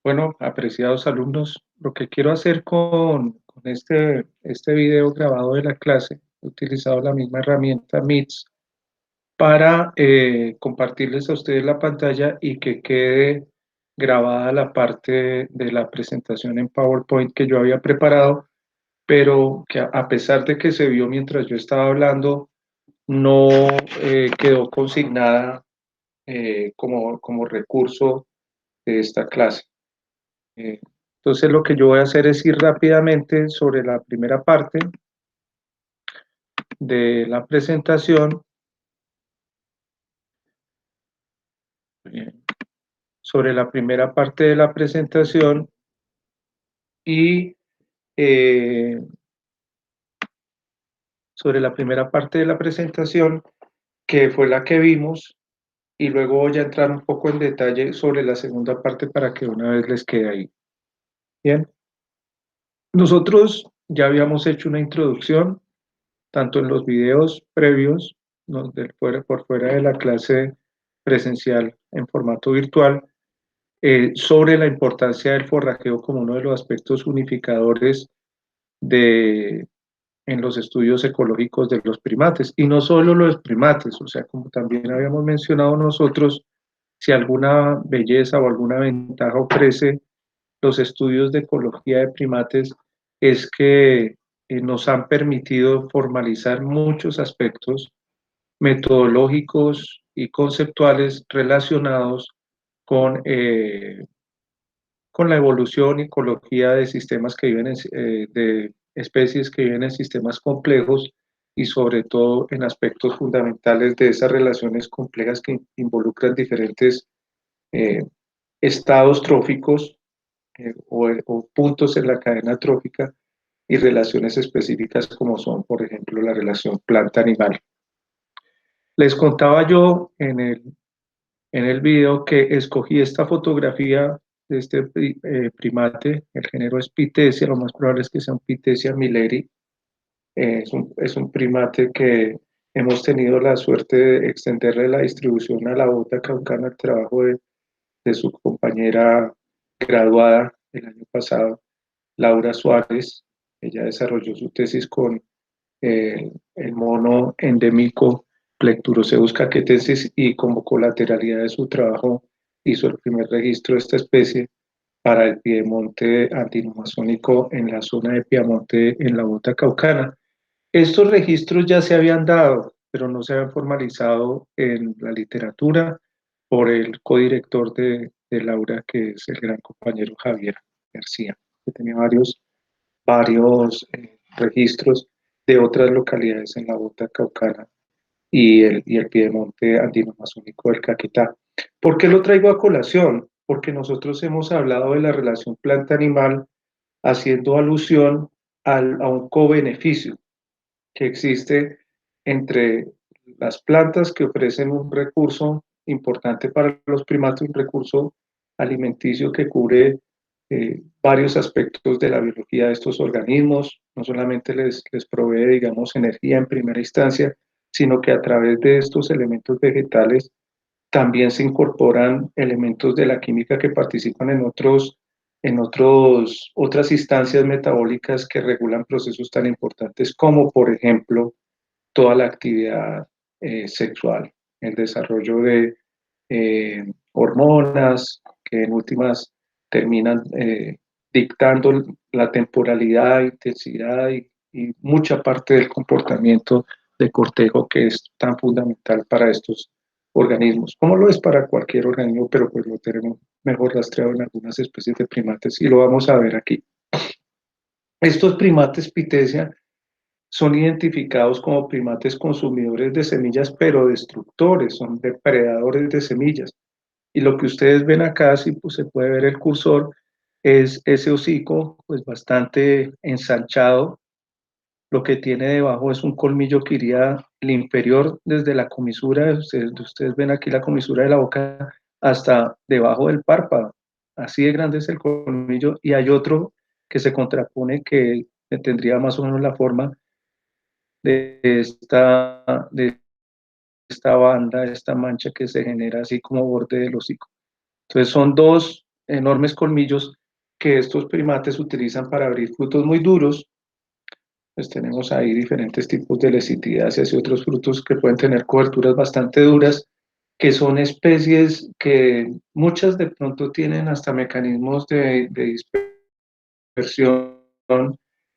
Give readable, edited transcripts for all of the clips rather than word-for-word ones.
Bueno, apreciados alumnos, lo que quiero hacer con este video grabado de la clase, he utilizado la misma herramienta Meets para compartirles a ustedes la pantalla y que quede grabada la parte de la presentación en PowerPoint que yo había preparado, pero que a pesar de que se vio mientras yo estaba hablando, no quedó consignada como recurso de esta clase. Eh, entonces lo que yo voy a hacer es ir rápidamente sobre la primera parte de la presentación, eh, sobre la primera parte de la presentación y eh, sobre la primera parte de la presentación que fue la que vimos y luego voy a entrar un poco en detalle sobre la segunda parte para que una vez les quede ahí. Bien, nosotros ya habíamos hecho una introducción tanto en los videos previos, por fuera de la clase presencial en formato virtual, sobre la importancia del forrajeo como uno de los aspectos unificadores de, en los estudios ecológicos de los primates. Y no solo los primates, o sea, como también habíamos mencionado nosotros, si alguna belleza o alguna ventaja ofrece los estudios de ecología de primates es que nos han permitido formalizar muchos aspectos metodológicos y conceptuales relacionados con, eh, con la evolución y ecología de sistemas que viven de especies que viven en sistemas complejos y sobre todo en aspectos fundamentales de esas relaciones complejas que involucran diferentes eh, estados tróficos o puntos en la cadena trófica y relaciones específicas como son, por ejemplo, la relación planta-animal. Les contaba yo en el video que escogí esta fotografía de este primate, el género es Pitecia, lo más probable es que sea un Pitecia milleri. Es un primate que hemos tenido la suerte de extenderle la distribución a la bota caucana, el trabajo de su compañera graduada el año pasado, Laura Suárez. Ella desarrolló su tesis con el mono endémico Plecturoceus caquetensis y como colateralidad de su trabajo hizo el primer registro de esta especie para el piedemonte andino-amazónico en la zona de Piamonte en la bota caucana. Estos registros ya se habían dado, pero no se habían formalizado en la literatura por el codirector de Laura, que es el gran compañero Javier García, que tenía varios registros de otras localidades en la bota caucana y el piedemonte andino-amazónico del Caquetá. ¿Por qué lo traigo a colación? Porque nosotros hemos hablado de la relación planta-animal haciendo alusión a un cobeneficio que existe entre las plantas que ofrecen un recurso importante para los primates, un recurso alimenticio que cubre varios aspectos de la biología de estos organismos, no solamente les provee, digamos, energía en primera instancia, sino que a través de estos elementos vegetales también se incorporan elementos de la química que participan otras instancias metabólicas que regulan procesos tan importantes como, por ejemplo, toda la actividad sexual, el desarrollo de hormonas que en últimas terminan dictando la temporalidad, intensidad y mucha parte del comportamiento de cortejo que es tan fundamental para estos organismos, como lo es para cualquier organismo, pero pues lo tenemos mejor rastreado en algunas especies de primates y lo vamos a ver aquí. Estos primates Pitecia son identificados como primates consumidores de semillas, pero destructores, son depredadores de semillas. Y lo que ustedes ven acá, si pues, se puede ver el cursor, es ese hocico pues bastante ensanchado. Lo que tiene debajo es un colmillo que iría el inferior desde la comisura, ustedes ven aquí la comisura de la boca hasta debajo del párpado. Así de grande es el colmillo y hay otro que se contrapone que tendría más o menos la forma de esta banda, esta mancha que se genera así como borde del hocico. Entonces son dos enormes colmillos que estos primates utilizan para abrir frutos muy duros. Pues tenemos ahí diferentes tipos de lecitídeas y otros frutos que pueden tener coberturas bastante duras, que son especies que muchas de pronto tienen hasta mecanismos de dispersión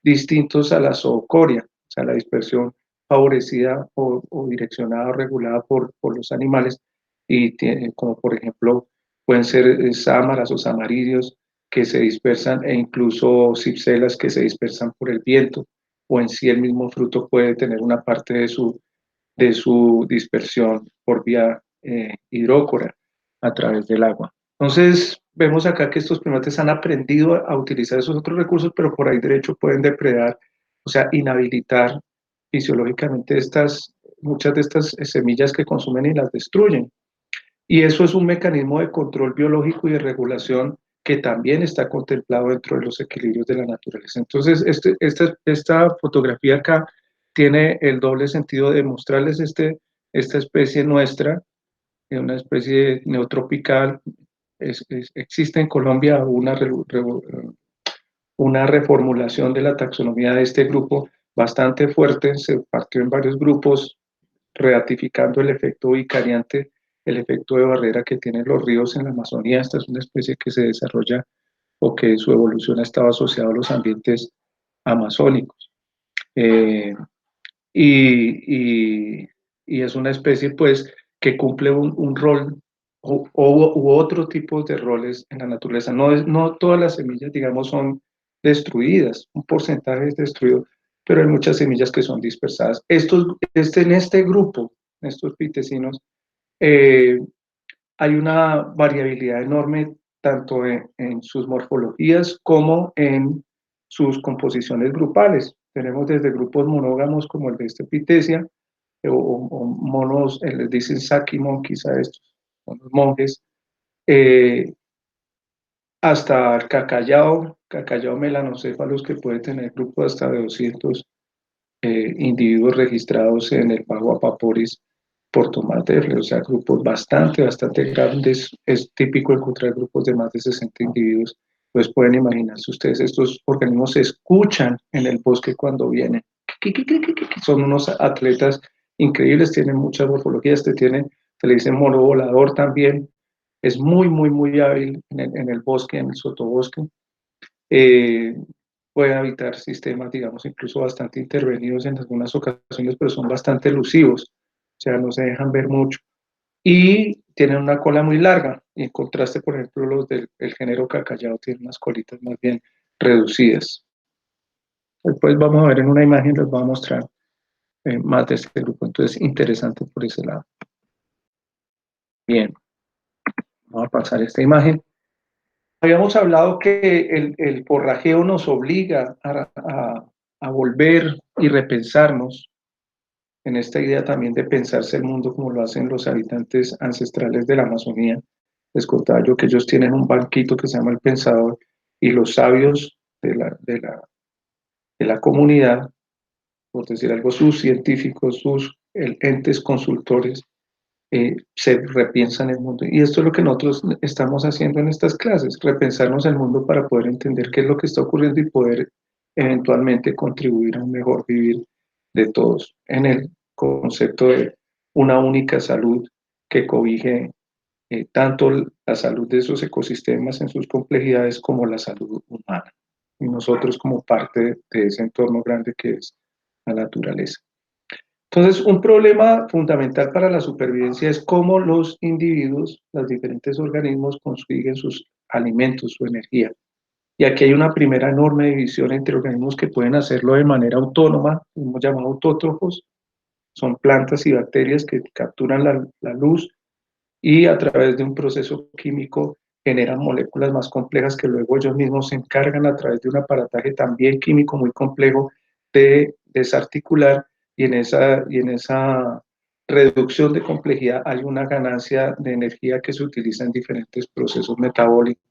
distintos a la zoocoria, o sea, la dispersión favorecida o direccionada o regulada por los animales, y tiene, como por ejemplo pueden ser sámaras o samarídeos que se dispersan e incluso cipselas que se dispersan por el viento, o en sí el mismo fruto puede tener una parte de su dispersión por vía hidrócora a través del agua. Entonces, vemos acá que estos primates han aprendido a utilizar esos otros recursos, pero por ahí derecho pueden depredar, o sea, inhabilitar fisiológicamente muchas de estas semillas que consumen y las destruyen. Y eso es un mecanismo de control biológico y de regulación que también está contemplado dentro de los equilibrios de la naturaleza. Entonces, esta fotografía acá tiene el doble sentido de mostrarles esta especie nuestra, una especie neotropical. Existe en Colombia una reformulación de la taxonomía de este grupo bastante fuerte, se partió en varios grupos, ratificando el efecto vicariante, el efecto de barrera que tienen los ríos en la Amazonía. Esta es una especie que se desarrolla o que su evolución ha estado asociada a los ambientes amazónicos. Eh, y, y, y, es una especie pues que cumple un rol u otro tipo de roles en la naturaleza. No todas las semillas, digamos, son destruidas, un porcentaje es destruido, pero hay muchas semillas que son dispersadas. En este grupo, estos pitecinos, eh, hay una variabilidad enorme tanto en sus morfologías como en sus composiciones grupales. Tenemos desde grupos monógamos como el de este Pitecia, o monos, les dicen Saki monkeys a estos, son los monjes, eh, hasta el cacayao melanocéfalos, que puede tener grupos hasta de 200 individuos registrados en el Pago Apaporis por tomate, o sea, grupos bastante grandes. Es típico encontrar grupos de más de 60 individuos. Pues pueden imaginarse ustedes, estos organismos se escuchan en el bosque cuando vienen. Son unos atletas increíbles, tienen muchas morfologías, se le dice mono volador también. Es muy hábil en el bosque, en el sotobosque. Eh, Pueden habitar sistemas, digamos, incluso bastante intervenidos en algunas ocasiones, pero son bastante elusivos, o sea, no se dejan ver mucho. Y tienen una cola muy larga, y en contraste, por ejemplo, los del género cacayao tienen unas colitas más bien reducidas. Después vamos a ver en una imagen, les voy a mostrar más de este grupo, entonces interesante por ese lado. Bien, vamos a pasar esta imagen. Habíamos hablado que el forrajeo nos obliga a volver y repensarnos en esta idea también de pensarse el mundo como lo hacen los habitantes ancestrales de la Amazonía. Les contaba yo que ellos tienen un banquito que se llama el Pensador, y los sabios de la comunidad, por decir algo, sus científicos, sus entes consultores, se repiensan el mundo. Y esto es lo que nosotros estamos haciendo en estas clases, repensarnos el mundo para poder entender qué es lo que está ocurriendo y poder eventualmente contribuir a un mejor vivir de todos en el concepto de una única salud que cobije tanto la salud de esos ecosistemas en sus complejidades como la salud humana. Y nosotros como parte de ese entorno grande que es la naturaleza. Entonces, un problema fundamental para la supervivencia es cómo los individuos, los diferentes organismos consiguen sus alimentos, su energía. Y aquí hay una primera enorme división entre organismos que pueden hacerlo de manera autónoma, hemos llamado autótrofos, son plantas y bacterias que capturan la luz y a través de un proceso químico generan moléculas más complejas que luego ellos mismos se encargan a través de un aparataje también químico muy complejo de desarticular, y en esa reducción de complejidad hay una ganancia de energía que se utiliza en diferentes procesos metabólicos.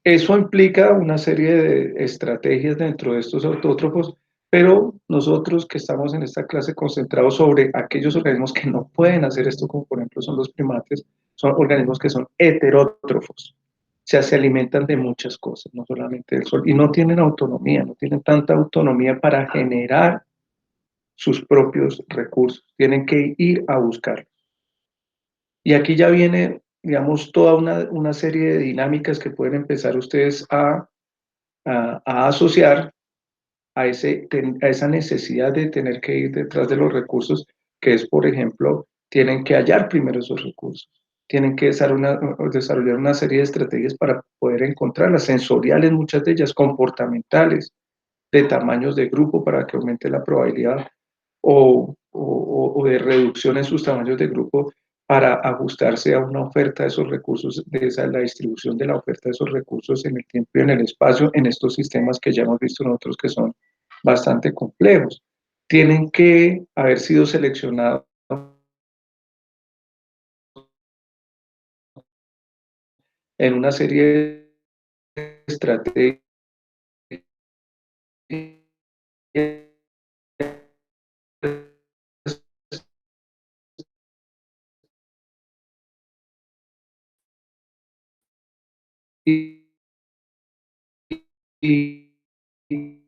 Eso implica una serie de estrategias dentro de estos autótrofos, pero nosotros que estamos en esta clase concentrados sobre aquellos organismos que no pueden hacer esto, como por ejemplo son los primates, son organismos que son heterótrofos, o sea, se alimentan de muchas cosas, no solamente del sol, y no tienen autonomía, no tienen tanta autonomía para generar sus propios recursos, tienen que ir a buscarlos. Y aquí ya viene, digamos, toda una serie de dinámicas que pueden empezar ustedes a asociar a esa necesidad de tener que ir detrás de los recursos, que es, por ejemplo, tienen que hallar primero esos recursos, tienen que desarrollar una serie de estrategias para poder encontrarlas, sensoriales, muchas de ellas, comportamentales, de tamaños de grupo para que aumente la probabilidad o de reducción en sus tamaños de grupo para ajustarse a una oferta de esos recursos, la distribución de la oferta de esos recursos en el tiempo y en el espacio, en estos sistemas que ya hemos visto nosotros que son bastante complejos. Tienen que haber sido seleccionados en una serie de estrategias y, y, y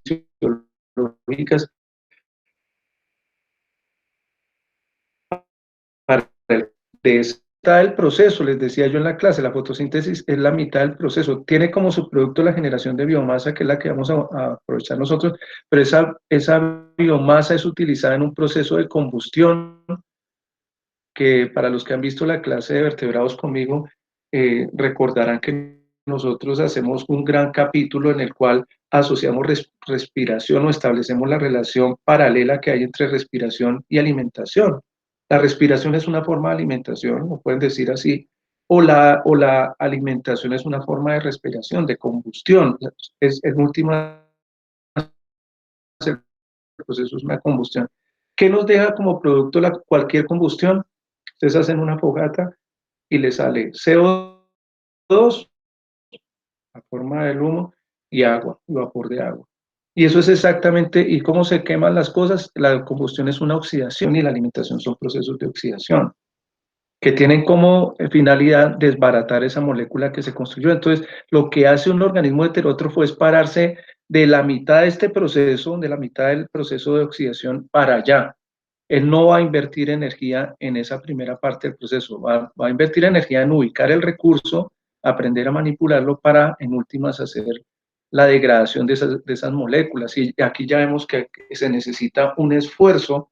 fisiológicas para de esta del proceso, les decía yo en la clase, la fotosíntesis es la mitad del proceso, tiene como subproducto la generación de biomasa, que es la que vamos a aprovechar nosotros, pero esa biomasa es utilizada en un proceso de combustión que para los que han visto la clase de vertebrados conmigo, recordarán que nosotros hacemos un gran capítulo en el cual asociamos respiración o establecemos la relación paralela que hay entre respiración y alimentación. La respiración es una forma de alimentación, lo pueden decir así, o la alimentación es una forma de respiración, de combustión. En última, el proceso es una combustión. ¿Qué nos deja como producto cualquier combustión? Ustedes hacen una fogata y le sale CO2, la forma del humo, y agua, vapor de agua. Y eso es exactamente, ¿y cómo se queman las cosas? La combustión es una oxidación y la alimentación son procesos de oxidación que tienen como finalidad desbaratar esa molécula que se construyó. Entonces, lo que hace un organismo heterótrofo es pararse de la mitad de este proceso, de la mitad del proceso de oxidación para allá. Él no va a invertir energía en esa primera parte del proceso, va a invertir energía en ubicar el recurso, aprender a manipularlo para, en últimas, hacer la degradación de esas moléculas. Y aquí ya vemos que se necesita un esfuerzo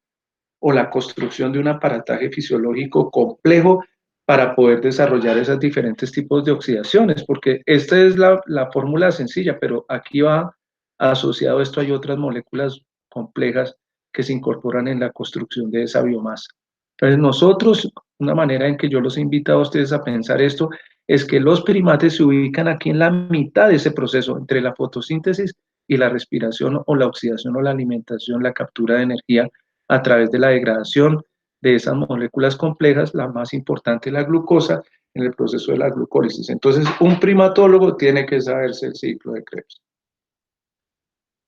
o la construcción de un aparataje fisiológico complejo para poder desarrollar esos diferentes tipos de oxidaciones, porque esta es la fórmula sencilla, pero aquí va asociado a esto, hay otras moléculas complejas que se incorporan en la construcción de esa biomasa. Entonces nosotros, una manera en que yo los he invitado a ustedes a pensar esto, es que los primates se ubican aquí en la mitad de ese proceso, entre la fotosíntesis y la respiración o la oxidación o la alimentación, la captura de energía a través de la degradación de esas moléculas complejas, la más importante, la glucosa, en el proceso de la glucólisis. Entonces, un primatólogo tiene que saberse el ciclo de Krebs.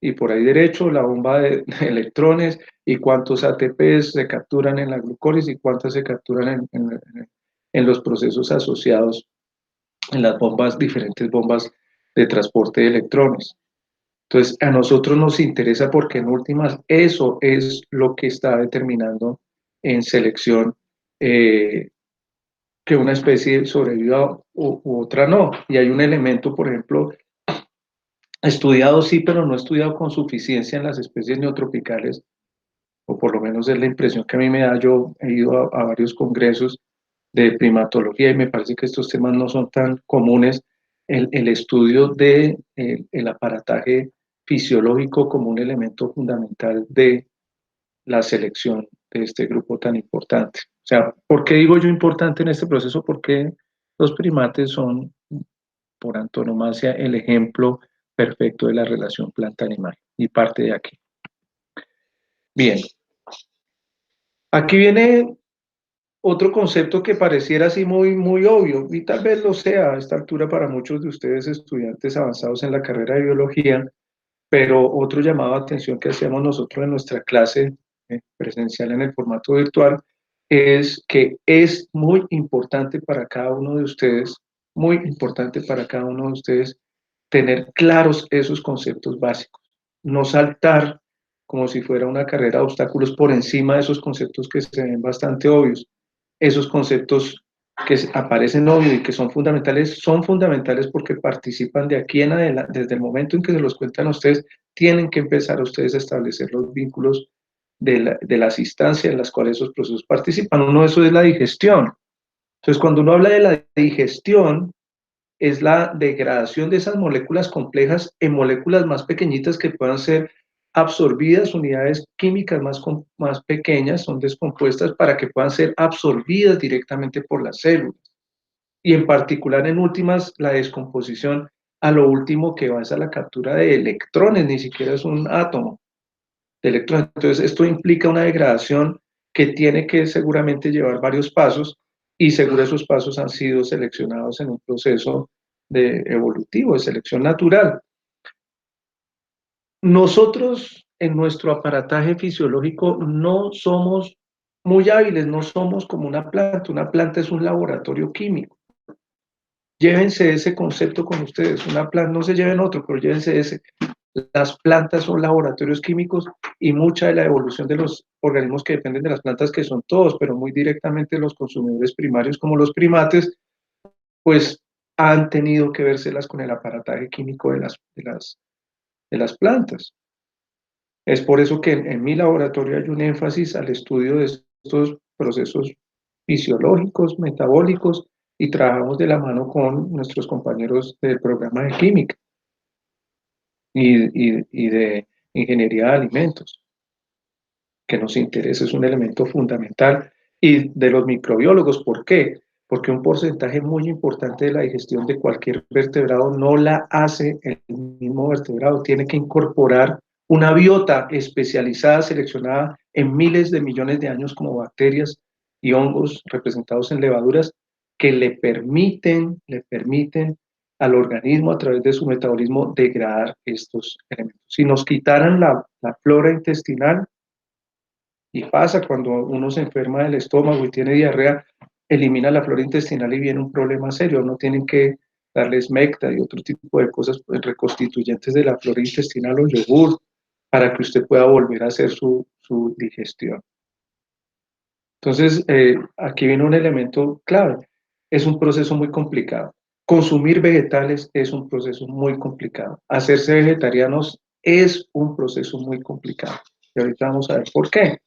Y por ahí derecho, la bomba de electrones y cuántos ATPs se capturan en la glucólisis y cuántas se capturan en los procesos asociados en las bombas, diferentes bombas de transporte de electrones. Entonces, a nosotros nos interesa porque en últimas eso es lo que está determinando en selección que una especie sobreviva u otra no. Y hay un elemento, por ejemplo, estudiado sí, pero no estudiado con suficiencia en las especies neotropicales, o por lo menos es la impresión que a mí me da. Yo he ido a varios congresos de primatología y me parece que estos temas no son tan comunes. El estudio de el aparataje fisiológico como un elemento fundamental la selección de este grupo tan importante. O sea, ¿por qué digo yo importante en este proceso? Porque los primates son, por antonomasia, el ejemplo perfecto de la relación planta-animal y parte de aquí. Bien, aquí viene otro concepto que pareciera así muy obvio, y tal vez lo sea a esta altura para muchos de ustedes estudiantes avanzados en la carrera de biología, pero otro llamado de atención que hacemos nosotros en nuestra clase presencial en el formato virtual es que es muy importante para cada uno de ustedes, muy importante para cada uno de ustedes tener claros esos conceptos básicos, no saltar como si fuera una carrera de obstáculos por encima de esos conceptos que se ven bastante obvios. Esos conceptos que aparecen obvios y que son fundamentales porque participan de aquí en adelante, desde el momento en que se los cuentan a ustedes, tienen que empezar a ustedes a establecer los vínculos de las instancias en las cuales esos procesos participan. Uno de esos es la digestión. Entonces, cuando uno habla de la digestión, es la degradación de esas moléculas complejas en moléculas más pequeñitas que puedan ser absorbidas, unidades químicas más pequeñas, son descompuestas para que puedan ser absorbidas directamente por las células. Y en particular, en últimas, la descomposición a lo último que va es a la captura de electrones, ni siquiera es un átomo de electrones. Entonces, esto implica una degradación que tiene que seguramente llevar varios pasos y seguro esos pasos han sido seleccionados en un proceso evolutivo, de selección natural. Nosotros en nuestro aparataje fisiológico no somos muy hábiles, no somos como una planta es un laboratorio químico. Llévense ese concepto con ustedes, una planta, no se lleven otro, pero llévense ese. Las plantas son laboratorios químicos y mucha de la evolución de los organismos que dependen de las plantas, que son todos, pero muy directamente los consumidores primarios como los primates, pues han tenido que vérselas con el aparataje químico de las plantas. Es por eso que en mi laboratorio hay un énfasis al estudio de estos procesos fisiológicos, metabólicos, y trabajamos de la mano con nuestros compañeros del programa de química y de ingeniería de alimentos, que nos interesa, es un elemento fundamental, y de los microbiólogos. ¿Por qué? Porque un porcentaje muy importante de la digestión de cualquier vertebrado no la hace el mismo vertebrado, tiene que incorporar una biota especializada, seleccionada en miles de millones de años como bacterias y hongos representados en levaduras que le permiten al organismo a través de su metabolismo degradar estos elementos. Si nos quitaran la flora intestinal, y pasa cuando uno se enferma del estómago y tiene diarrea, elimina la flora intestinal y viene un problema serio. No tienen que darles mecta y otro tipo de cosas reconstituyentes de la flora intestinal o yogur para que usted pueda volver a hacer su digestión. Entonces, aquí viene un elemento clave. Es un proceso muy complicado. Consumir vegetales es un proceso muy complicado. Hacerse vegetarianos es un proceso muy complicado. Y ahorita vamos a ver por qué.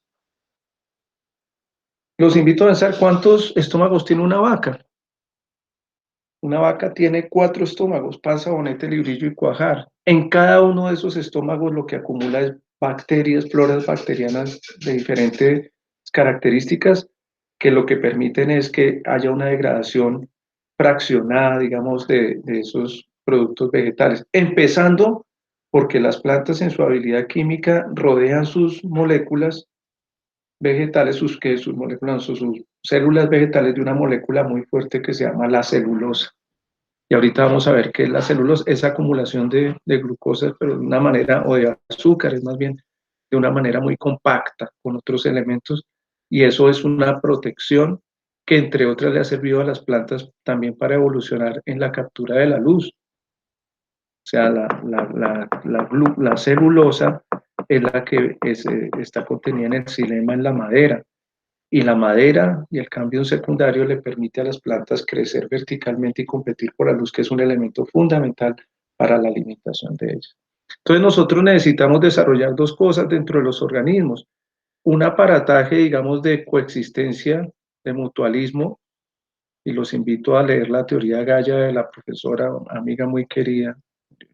Los invito a pensar cuántos estómagos tiene una vaca. Una vaca tiene 4 estómagos: panza, bonete, librillo y cuajar. En cada uno de esos estómagos lo que acumula es bacterias, floras bacterianas de diferentes características, que lo que permiten es que haya una degradación fraccionada, digamos, de esos productos vegetales. Empezando porque las plantas en su habilidad química rodean sus moléculas vegetales, sus moléculas, sus células vegetales, de una molécula muy fuerte que se llama la celulosa. Y ahorita vamos a ver qué es la celulosa, esa acumulación de glucosa, pero de una manera, o de azúcares más bien, de una manera muy compacta con otros elementos. Y eso es una protección que, entre otras, le ha servido a las plantas también para evolucionar en la captura de la luz. O sea, la celulosa es la que está contenida en el xilema, en la madera. Y la madera y el cambio secundario le permite a las plantas crecer verticalmente y competir por la luz, que es un elemento fundamental para la alimentación de ellas. Entonces nosotros necesitamos desarrollar dos cosas dentro de los organismos: un aparataje, digamos, de coexistencia, de mutualismo, y los invito a leer la teoría Gaia de la profesora, amiga muy querida,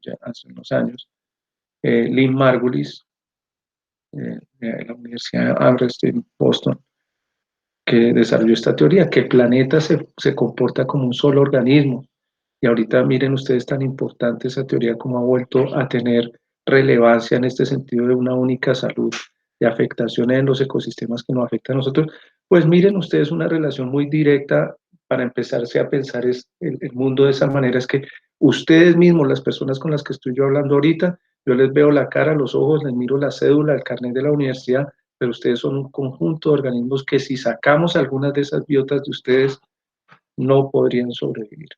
ya hace unos años, Lynn Margulis, de la Universidad de Amherst en Boston, que desarrolló esta teoría, que el planeta se comporta como un solo organismo. Y ahorita miren ustedes tan importante esa teoría como ha vuelto a tener relevancia en este sentido de una única salud, de afectaciones en los ecosistemas que nos afectan a nosotros. Pues miren ustedes una relación muy directa para empezarse a pensar el mundo de esa manera, es que ustedes mismos, las personas con las que estoy yo hablando ahorita, yo les veo la cara, los ojos, les miro la cédula, el carnet de la universidad, pero ustedes son un conjunto de organismos que si sacamos algunas de esas biotas de ustedes, no podrían sobrevivir.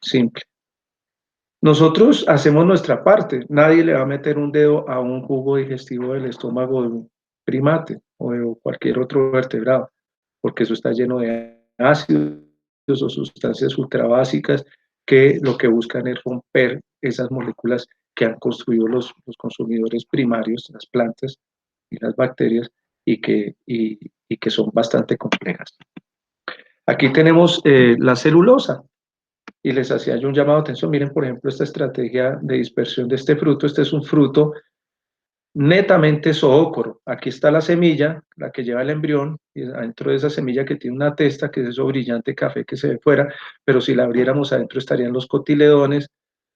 Simple. Nosotros hacemos nuestra parte. Nadie le va a meter un dedo a un jugo digestivo del estómago de un primate o de cualquier otro vertebrado, porque eso está lleno de ácidos o sustancias ultrabásicas que lo que buscan es romper esas moléculas que han construido los consumidores primarios, las plantas y las bacterias, y que son bastante complejas. Aquí tenemos la celulosa y les hacía yo un llamado de atención. Miren, por ejemplo, esta estrategia de dispersión de este fruto. Este es un fruto netamente zoócoro. Aquí está la semilla, la que lleva el embrión, y adentro de esa semilla que tiene una testa, que es eso brillante café que se ve fuera, pero si la abriéramos adentro estarían los cotiledones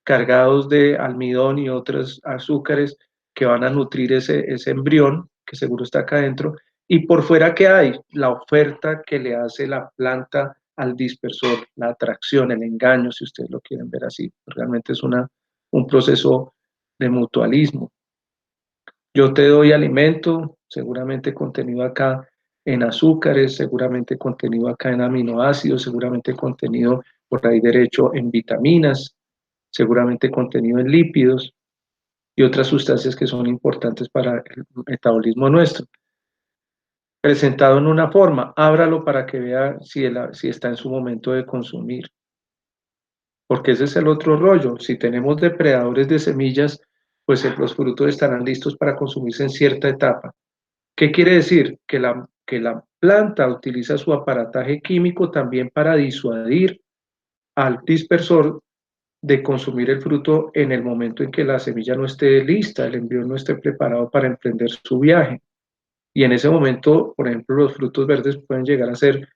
cargados de almidón y otros azúcares que van a nutrir ese embrión, que seguro está acá adentro. Y por fuera, ¿qué hay? La oferta que le hace la planta al dispersor, la atracción, el engaño, si ustedes lo quieren ver así. Realmente es un proceso de mutualismo. Yo te doy alimento, seguramente contenido acá en azúcares, seguramente contenido acá en aminoácidos, seguramente contenido por ahí derecho en vitaminas, seguramente contenido en lípidos y otras sustancias que son importantes para el metabolismo nuestro. Presentado en una forma, ábralo para que vea si está en su momento de consumir. Porque ese es el otro rollo. Si tenemos depredadores de semillas, pues los frutos estarán listos para consumirse en cierta etapa. ¿Qué quiere decir? Que la planta utiliza su aparataje químico también para disuadir al dispersor de consumir el fruto en el momento en que la semilla no esté lista, el embrión no esté preparado para emprender su viaje. Y en ese momento, por ejemplo, los frutos verdes pueden llegar a ser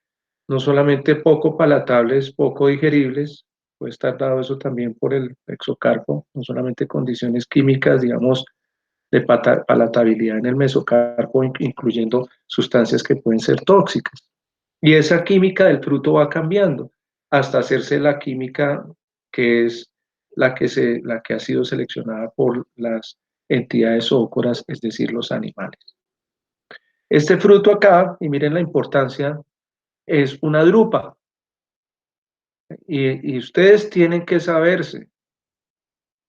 no solamente poco palatables, poco digeribles, puede estar dado eso también por el exocarpo, no solamente condiciones químicas, digamos, de palatabilidad en el mesocarpo, incluyendo sustancias que pueden ser tóxicas. Y esa química del fruto va cambiando hasta hacerse la química que es la que ha sido seleccionada por las entidades zoócoras, es decir, los animales. Este fruto acá, y miren la importancia, es una drupa. Y ustedes tienen que saberse,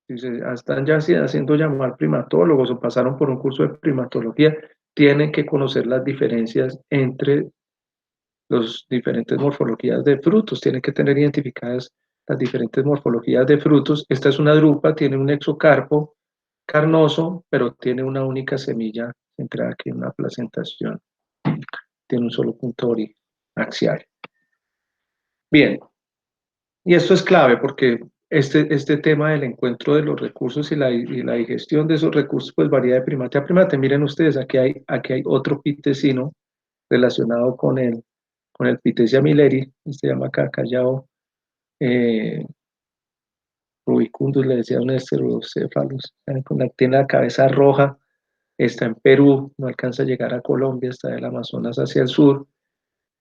si se están ya haciendo llamar primatólogos o pasaron por un curso de primatología, tienen que conocer las diferencias entre las diferentes morfologías de frutos, tienen que tener identificadas las diferentes morfologías de frutos. Esta es una drupa, tiene un exocarpo carnoso, pero tiene una única semilla centrada aquí en una placentación. Tiene un solo punto axial. Bien, y esto es clave porque este tema del encuentro de los recursos y la digestión de esos recursos pues varía de primate a primate. Miren ustedes, aquí hay otro pitecino relacionado con el Pithecia milleri, se llama acá callao rubicundus, le decía un esterocephalus, tiene la cabeza roja, está en Perú, no alcanza a llegar a Colombia, está del Amazonas hacia el sur,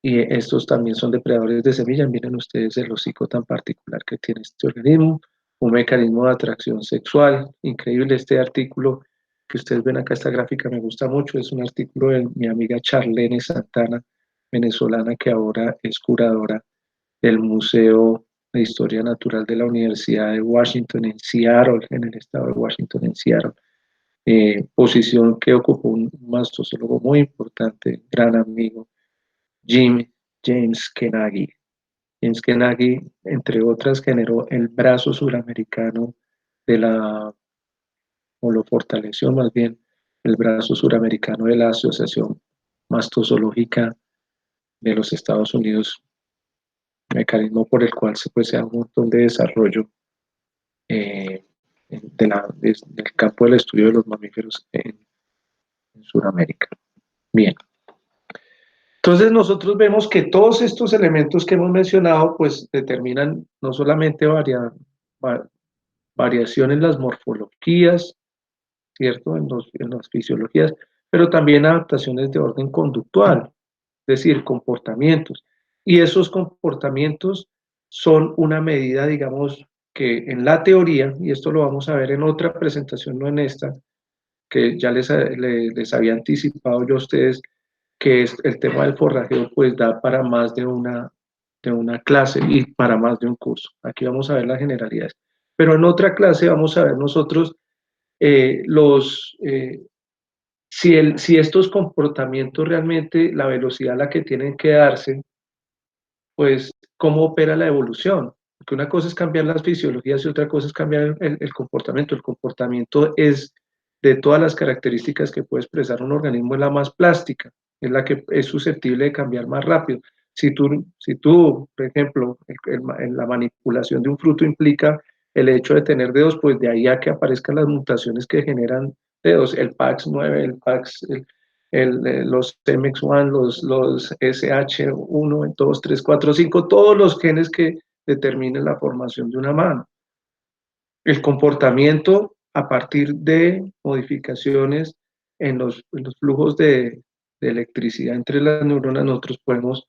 y estos también son depredadores de semillas. Miren ustedes el hocico tan particular que tiene este organismo, un mecanismo de atracción sexual, increíble este artículo que ustedes ven acá, esta gráfica me gusta mucho, es un artículo de mi amiga Charlene Santana, venezolana, que ahora es curadora del Museo de Historia Natural de la Universidad de Washington en Seattle, en el estado de Washington en Seattle. Posición que ocupó un mastodólogo muy importante, gran amigo, Jim James Kenagi. James Kenagi, entre otras, generó el brazo suramericano de la, o lo fortaleció más bien, el brazo suramericano de la Asociación Mastozoológica de los Estados Unidos, mecanismo por el cual se da un montón de desarrollo del campo del estudio de los mamíferos en Sudamérica. Bien. Entonces nosotros vemos que todos estos elementos que hemos mencionado pues determinan no solamente variación en las morfologías, ¿cierto? En las fisiologías, pero también adaptaciones de orden conductual, es decir, comportamientos. Y esos comportamientos son una medida, digamos, que en la teoría, y esto lo vamos a ver en otra presentación, no en esta, que ya les había anticipado yo a ustedes, que es el tema del forrajeo, pues da para más de una clase y para más de un curso. Aquí vamos a ver las generalidades. Pero en otra clase vamos a ver nosotros si estos comportamientos realmente, la velocidad a la que tienen que darse, pues cómo opera la evolución. Porque una cosa es cambiar las fisiologías y otra cosa es cambiar el comportamiento. El comportamiento es de todas las características que puede expresar un organismo, es la más plástica, es la que es susceptible de cambiar más rápido. Si tú por ejemplo, en la manipulación de un fruto implica el hecho de tener dedos, pues de ahí a que aparezcan las mutaciones que generan dedos, el PAX9, los MX1, los SH1, 2, 3, 4, 5, todos los genes que determinen la formación de una mano. El comportamiento a partir de modificaciones en los flujos de electricidad entre las neuronas, nosotros podemos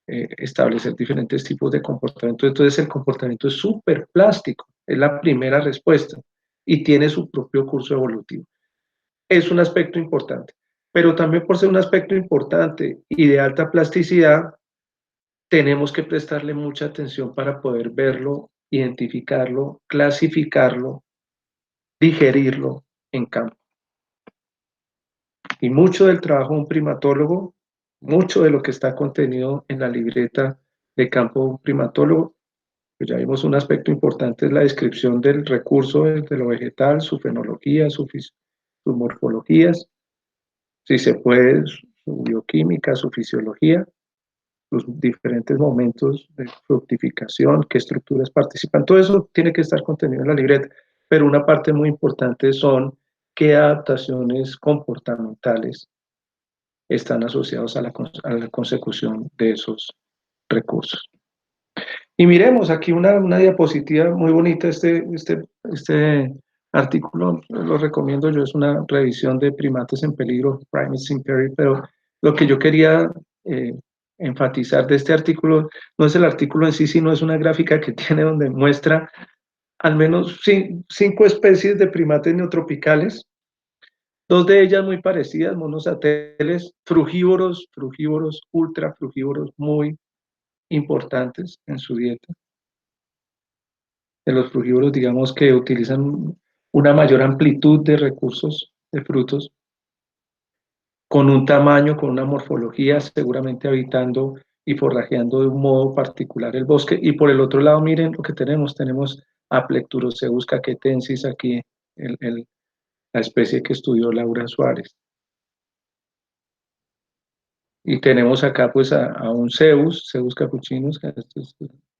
establecer diferentes tipos de comportamiento. Entonces el comportamiento es súper plástico, es la primera respuesta y tiene su propio curso evolutivo. Es un aspecto importante, pero también por ser un aspecto importante y de alta plasticidad, tenemos que prestarle mucha atención para poder verlo, identificarlo, clasificarlo, digerirlo en campo. Y mucho del trabajo de un primatólogo, mucho de lo que está contenido en la libreta de campo de un primatólogo, pues ya vimos un aspecto importante, es la descripción del recurso de lo vegetal, su fenología, sus morfologías, si se puede, su bioquímica, su fisiología, sus diferentes momentos de fructificación, qué estructuras participan, todo eso tiene que estar contenido en la libreta, pero una parte muy importante son qué adaptaciones comportamentales están asociados a la consecución de esos recursos. Y miremos aquí una diapositiva muy bonita, este artículo lo recomiendo yo, es una revisión de primates en peligro, primates in peril, pero lo que yo quería enfatizar de este artículo no es el artículo en sí, sino es una gráfica que tiene donde muestra al menos 5 especies de primates neotropicales, dos de ellas muy parecidas, monos ateles, frugívoros, ultra frugívoros, muy importantes en su dieta. De los frugívoros, digamos que utilizan una mayor amplitud de recursos de frutos, con un tamaño, con una morfología, seguramente habitando y forrajeando de un modo particular el bosque. Y por el otro lado, miren lo que tenemos a Plecturoceus caquetensis, aquí la especie que estudió Laura Suárez. Y tenemos acá pues a un Zeus capuchinos, que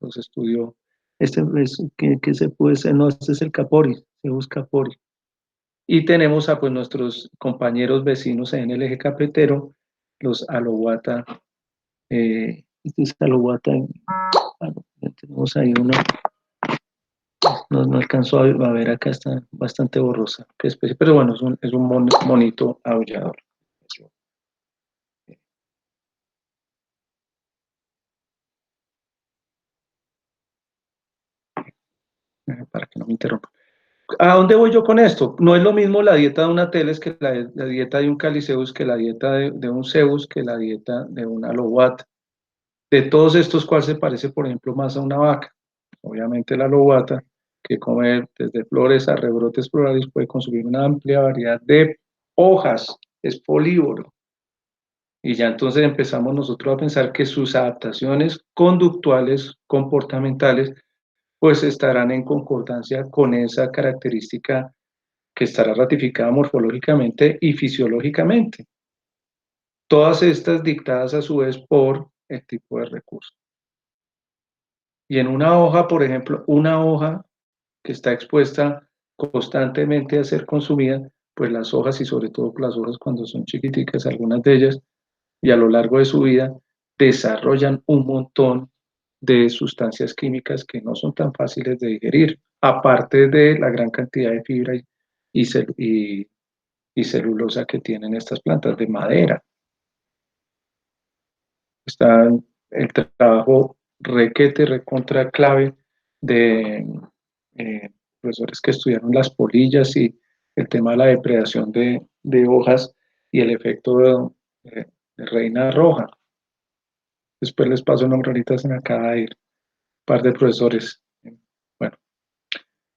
los estudió. Este es, que se puede ser, no, este es el Capori, Zeus Capori. Y tenemos a pues nuestros compañeros vecinos en el eje cafetero, los Alowata, este es Alowata, tenemos ahí uno, no alcanzó a ver, acá está bastante borrosa, qué especie, pero bueno, es un monito aullador. Para que no me interrumpa. ¿A dónde voy yo con esto? No es lo mismo la dieta de una teles que la dieta de un caliceus, que la dieta de un zeus, que la dieta de un alowat. De todos estos, ¿cuál se parece, por ejemplo, más a una vaca? Obviamente la alowata, que come desde flores a rebrotes florales, puede consumir una amplia variedad de hojas, es folívoro. Y ya entonces empezamos nosotros a pensar que sus adaptaciones conductuales, comportamentales, pues estarán en concordancia con esa característica que estará ratificada morfológicamente y fisiológicamente. Todas estas dictadas a su vez por el tipo de recurso. Y en una hoja, por ejemplo, una hoja que está expuesta constantemente a ser consumida, pues las hojas y sobre todo las hojas cuando son chiquiticas, algunas de ellas, y a lo largo de su vida desarrollan un montón de sustancias químicas que no son tan fáciles de digerir, aparte de la gran cantidad de fibra y celulosa que tienen estas plantas de madera. Está el trabajo requete, recontra clave de profesores que estudiaron las polillas y el tema de la depredación de hojas y el efecto de reina roja. Después les paso el nombre, ahorita se me acaba de ir, un par de profesores, bueno,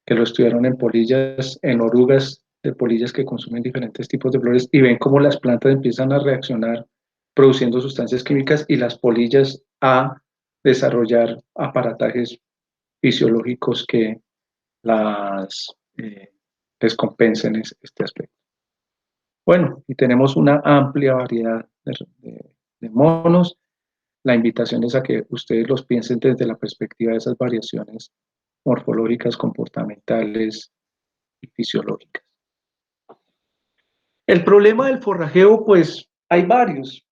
que lo estudiaron en polillas, en orugas de polillas que consumen diferentes tipos de flores y ven cómo las plantas empiezan a reaccionar produciendo sustancias químicas y las polillas a desarrollar aparatajes fisiológicos que las descompensen este aspecto. Bueno, y tenemos una amplia variedad de monos. La invitación es a que ustedes los piensen desde la perspectiva de esas variaciones morfológicas, comportamentales y fisiológicas. El problema del forrajeo, pues hay varios,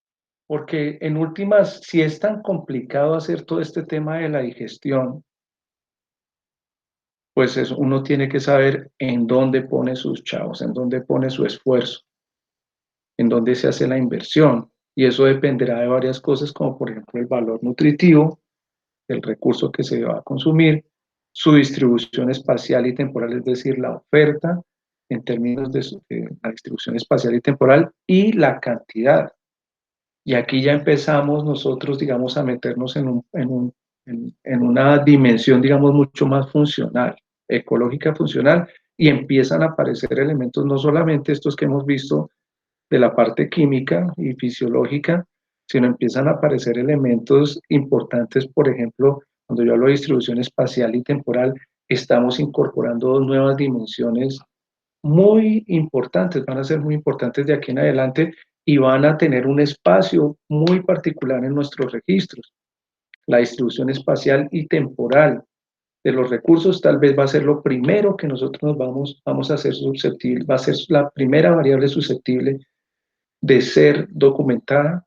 porque en últimas, si es tan complicado hacer todo este tema de la digestión, pues uno tiene que saber en dónde pone sus chavos, en dónde pone su esfuerzo, en dónde se hace la inversión. Y eso dependerá de varias cosas, como por ejemplo el valor nutritivo del recurso que se va a consumir, su distribución espacial y temporal, es decir, la oferta en términos de la distribución espacial y temporal y la cantidad. Y aquí ya empezamos nosotros, digamos, a meternos en una dimensión, digamos, mucho más funcional, ecológica funcional, y empiezan a aparecer elementos, no solamente estos que hemos visto de la parte química y fisiológica, sino empiezan a aparecer elementos importantes, por ejemplo, cuando yo hablo de distribución espacial y temporal, estamos incorporando dos nuevas dimensiones muy importantes, van a ser muy importantes de aquí en adelante y van a tener un espacio muy particular en nuestros registros. La distribución espacial y temporal de los recursos tal vez va a ser lo primero que nosotros vamos a hacer susceptible, va a ser la primera variable susceptible de ser documentada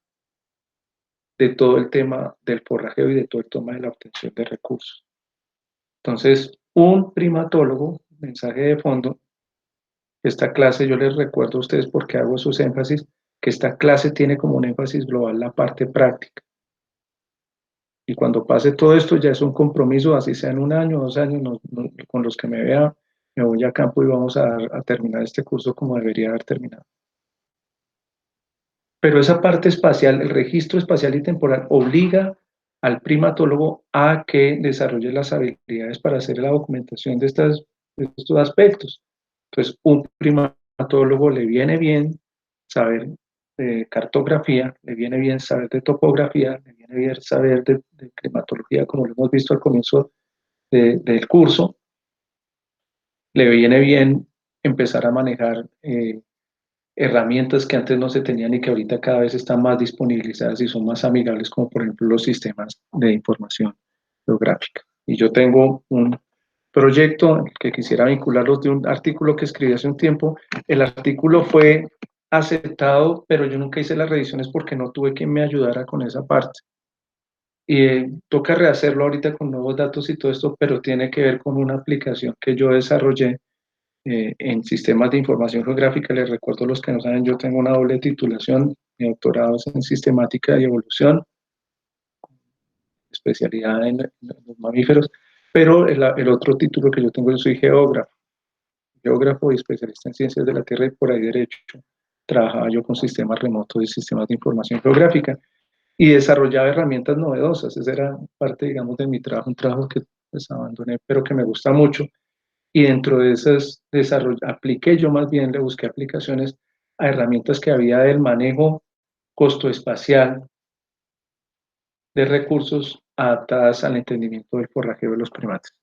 de todo el tema del forrajeo y de todo el tema de la obtención de recursos. Entonces, un primatólogo, mensaje de fondo, esta clase yo les recuerdo a ustedes porque hago esos énfasis, que esta clase tiene como un énfasis global la parte práctica. Y cuando pase todo esto ya es un compromiso, así sea en un año, 2 años, con los que me vea, me voy a campo y vamos a terminar este curso como debería haber terminado. Pero esa parte espacial, el registro espacial y temporal, obliga al primatólogo a que desarrolle las habilidades para hacer la documentación de estos aspectos. Entonces, un primatólogo le viene bien saber de cartografía, le viene bien saber de topografía, le viene bien saber de climatología, como lo hemos visto al comienzo del curso, le viene bien empezar a manejar herramientas que antes no se tenían y que ahorita cada vez están más disponibilizadas y son más amigables, como por ejemplo los sistemas de información geográfica. Y yo tengo un proyecto que quisiera vincularlos de un artículo que escribí hace un tiempo. El artículo fue aceptado, pero yo nunca hice las revisiones porque no tuve quien me ayudara con esa parte. Y toca rehacerlo ahorita con nuevos datos y todo esto, pero tiene que ver con una aplicación que yo desarrollé en sistemas de información geográfica. Les recuerdo a los que no saben, yo tengo una doble titulación, mi doctorado es en sistemática y evolución, especialidad en los mamíferos, pero el otro título que yo tengo, yo soy geógrafo y especialista en ciencias de la Tierra y por ahí derecho. Trabajaba yo con sistemas remotos y sistemas de información geográfica y desarrollaba herramientas novedosas. Esa era parte, digamos, de mi trabajo, un trabajo que pues abandoné, pero que me gusta mucho. Y dentro de esas apliqué, yo más bien le busqué aplicaciones a herramientas que había del manejo costo espacial de recursos adaptadas al entendimiento del forrajeo de los primates.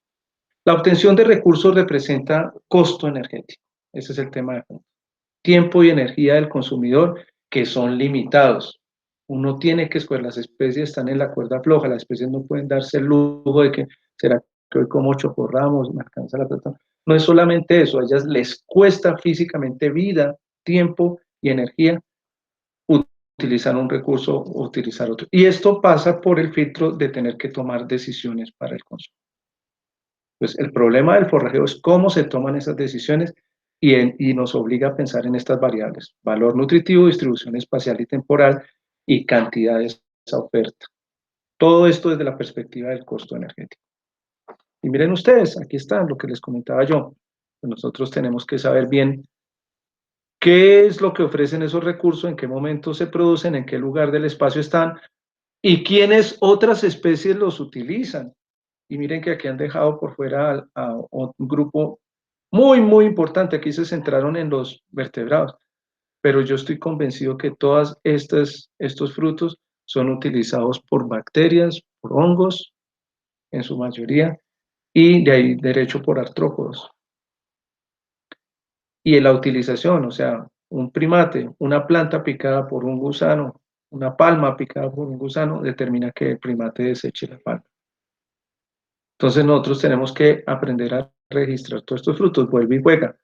La obtención de recursos representa costo energético. Ese es el tema de fondo. Tiempo y energía del consumidor que son limitados. Uno tiene que escoger, las especies están en la cuerda floja, las especies no pueden darse el lujo de que será que hoy como chocorramos, me alcanza la plata. no es solamente eso, a ellas les cuesta físicamente vida, tiempo y energía utilizar un recurso o utilizar otro. Y esto pasa por el filtro de tener que tomar decisiones para el consumo. Pues el problema del forrajeo es cómo se toman esas decisiones y nos obliga a pensar en estas variables: valor nutritivo, distribución espacial y temporal y cantidad de esa oferta. Todo esto desde la perspectiva del costo energético. Y miren ustedes, aquí está lo que les comentaba yo. Nosotros tenemos que saber bien qué es lo que ofrecen esos recursos, en qué momento se producen, en qué lugar del espacio están y quiénes otras especies los utilizan. Y miren que aquí han dejado por fuera a un grupo muy, muy importante. Aquí se centraron en los vertebrados, pero yo estoy convencido que todos estos frutos son utilizados por bacterias, por hongos, en su mayoría, y de ahí derecho por artrópodos. Y en la utilización, o sea, un primate, una planta picada por un gusano, una palma picada por un gusano, determina que el primate deseche la palma. Entonces nosotros tenemos que aprender a registrar todos estos frutos. Vuelve y juega.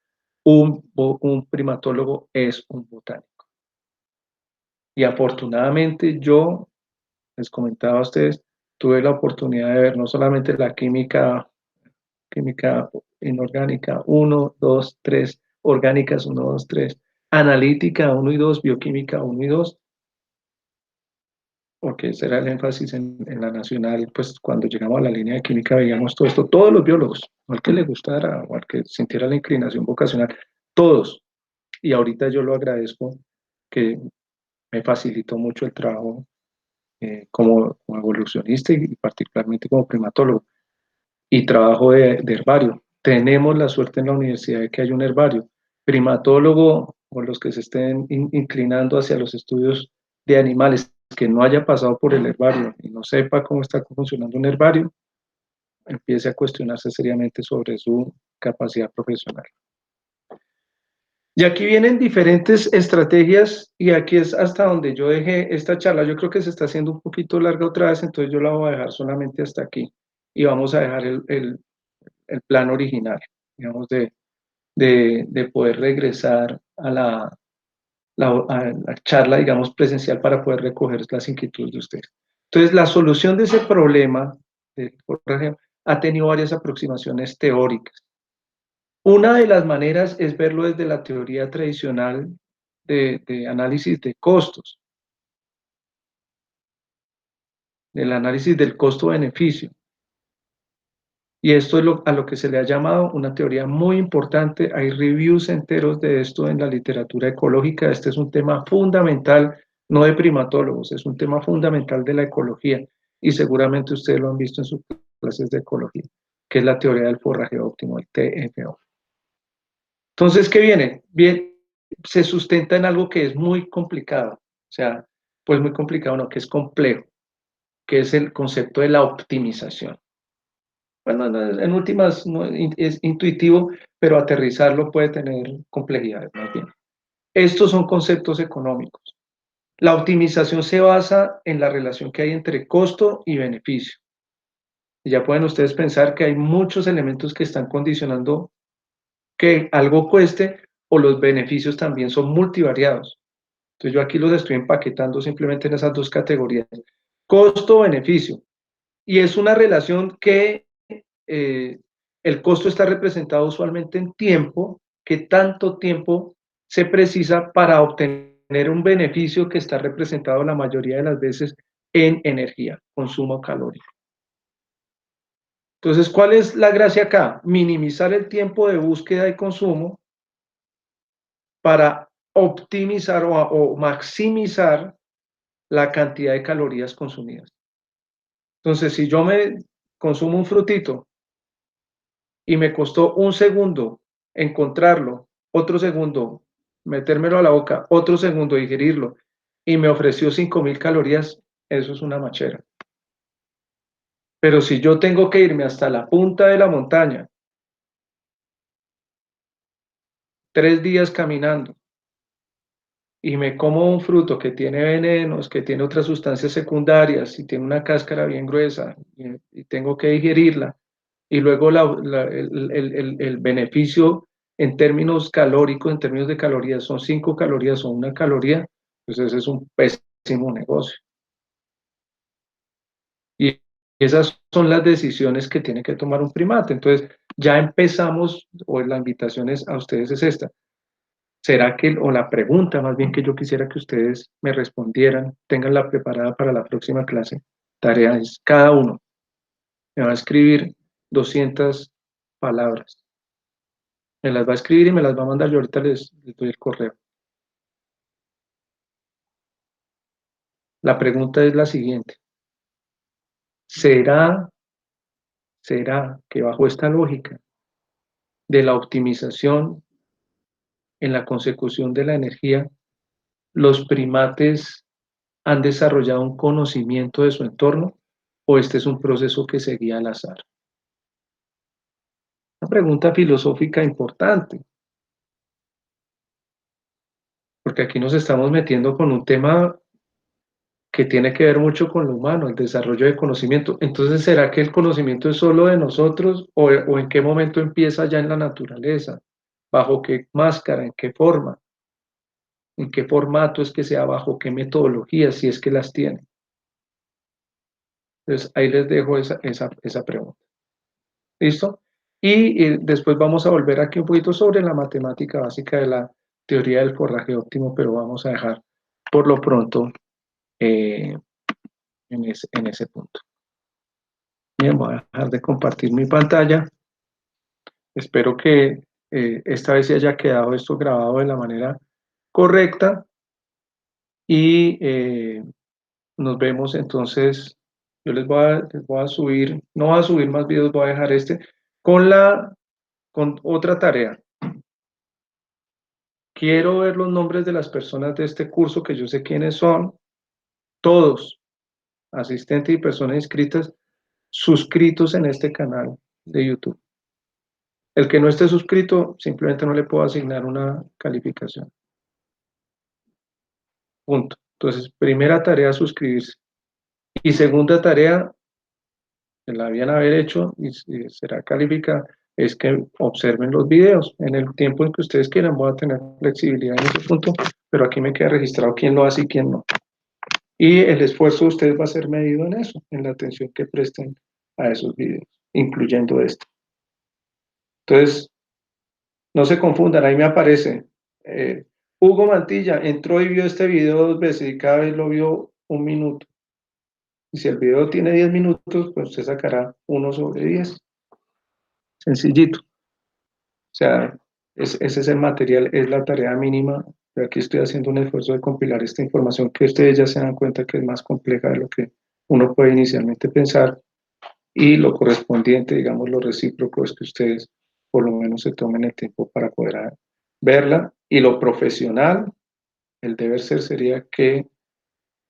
Un primatólogo es un botánico. Y afortunadamente yo, les comentaba a ustedes, tuve la oportunidad de ver no solamente la química inorgánica 1, 2, 3, orgánicas 1, 2, 3, analítica 1 y 2, bioquímica 1 y 2, porque ese era el énfasis en la nacional. Pues cuando llegamos a la línea de química veíamos todo esto, todos los biólogos, al que le gustara o al que sintiera la inclinación vocacional, todos. Y ahorita yo lo agradezco, que me facilitó mucho el trabajo como evolucionista y particularmente como primatólogo y trabajo de herbario. Tenemos la suerte en la universidad de que hay un herbario. Primatólogo o los que se estén inclinando hacia los estudios de animales, que no haya pasado por el herbario y no sepa cómo está funcionando un herbario, empiece a cuestionarse seriamente sobre su capacidad profesional. Y aquí vienen diferentes estrategias y aquí es hasta donde yo dejé esta charla. Yo creo que se está haciendo un poquito larga otra vez, entonces yo la voy a dejar solamente hasta aquí y vamos a dejar el plan original, digamos, de poder regresar a la charla, digamos, presencial para poder recoger las inquietudes de ustedes. Entonces, la solución de ese problema, por ejemplo, ha tenido varias aproximaciones teóricas. Una de las maneras es verlo desde la teoría tradicional de análisis de costos, del análisis del costo-beneficio. Y esto es a lo que se le ha llamado una teoría muy importante. Hay reviews enteros de esto en la literatura ecológica. Este es un tema fundamental, no de primatólogos, es un tema fundamental de la ecología. Y seguramente ustedes lo han visto en sus clases de ecología, que es la teoría del forrajeo óptimo, el TFO. Entonces, ¿qué viene? Bien, se sustenta en algo que es muy complicado. O sea, pues muy complicado, no, que es complejo, que es el concepto de la optimización. Bueno, en últimas no, es intuitivo, pero aterrizarlo puede tener complejidades más bien. Estos son conceptos económicos. La optimización se basa en la relación que hay entre costo y beneficio. Y ya pueden ustedes pensar que hay muchos elementos que están condicionando que algo cueste o los beneficios también son multivariados. Entonces yo aquí los estoy empaquetando simplemente en esas dos categorías. Costo-beneficio. Y es una relación que el costo está representado usualmente en tiempo, que tanto tiempo se precisa para obtener un beneficio que está representado la mayoría de las veces en energía, consumo calórico. Entonces, ¿cuál es la gracia acá? Minimizar el tiempo de búsqueda y consumo para optimizar o maximizar la cantidad de calorías consumidas. Entonces, si yo me consumo un frutito y me costó un segundo encontrarlo, otro segundo metérmelo a la boca, otro segundo digerirlo y me ofreció 5.000 calorías, eso es una machera. Pero si yo tengo que irme hasta la punta de la montaña, 3 días caminando, y me como un fruto que tiene venenos, que tiene otras sustancias secundarias y tiene una cáscara bien gruesa y tengo que digerirla y luego el beneficio en términos calóricos, en términos de calorías, son 5 calorías o 1 caloría, pues ese es un pésimo negocio. Y esas son las decisiones que tiene que tomar un primate. Entonces, ya empezamos, o la invitación es, a ustedes es esta. ¿Será que, o la pregunta más bien que yo quisiera que ustedes me respondieran, tenganla preparada para la próxima clase? Tarea es, cada uno me va a escribir 200 palabras. Me las va a escribir y me las va a mandar. Yo ahorita les doy el correo. La pregunta es la siguiente. ¿Será, será que bajo esta lógica de la optimización en la consecución de la energía, los primates han desarrollado un conocimiento de su entorno o este es un proceso que se guía al azar? Una pregunta filosófica importante, porque aquí nos estamos metiendo con un tema que tiene que ver mucho con lo humano, el desarrollo de conocimiento. Entonces, ¿será que el conocimiento es solo de nosotros o en qué momento empieza ya en la naturaleza? ¿Bajo qué máscara? ¿En qué forma? ¿En qué formato es que sea? ¿Bajo qué metodología? Si es que las tiene. Entonces, ahí les dejo esa pregunta. ¿Listo? Y después vamos a volver aquí un poquito sobre la matemática básica de la teoría del forraje óptimo, pero vamos a dejar por lo pronto eh, en ese punto. Bien, voy a dejar de compartir mi pantalla. Espero que esta vez se haya quedado esto grabado de la manera correcta y nos vemos entonces. Yo les voy a subir, no voy a subir más videos, voy a dejar este con otra tarea. Quiero ver los nombres de las personas de este curso, que yo sé quiénes son, todos, asistentes y personas inscritas, suscritos en este canal de YouTube. El que no esté suscrito, simplemente no le puedo asignar una calificación. Punto. Entonces, primera tarea, suscribirse. Y segunda tarea, que la habían haber hecho y será calificada, es que observen los videos. En el tiempo en que ustedes quieran, voy a tener flexibilidad en ese punto, pero aquí me queda registrado quién lo hace y quién no. Y el esfuerzo de ustedes va a ser medido en eso, en la atención que presten a esos videos, incluyendo esto. Entonces, no se confundan, ahí me aparece Hugo Mantilla, entró y vio este video 2 veces y cada vez lo vio 1 minuto. Y si el video tiene 10 minutos, pues usted sacará 1/10. Sencillito. O sea, ese es el material, es la tarea mínima. Yo aquí estoy haciendo un esfuerzo de compilar esta información que ustedes ya se dan cuenta que es más compleja de lo que uno puede inicialmente pensar. Y lo correspondiente, digamos, lo recíproco es que ustedes por lo menos se tomen el tiempo para poder verla. Y lo profesional, el deber ser sería que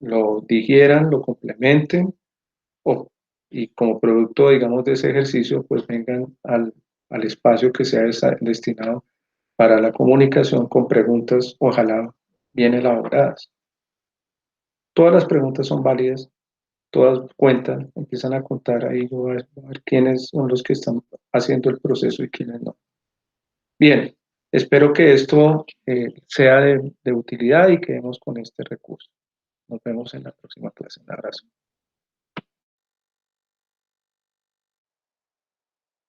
lo digieran, lo complementen y como producto, digamos, de ese ejercicio, pues vengan al espacio que sea destinado para la comunicación con preguntas, ojalá bien elaboradas. Todas las preguntas son válidas, todas cuentan, empiezan a contar ahí, a ver quiénes son los que están haciendo el proceso y quiénes no. Bien, espero que esto sea de utilidad y quedemos con este recurso. Nos vemos en la próxima clase. Un abrazo.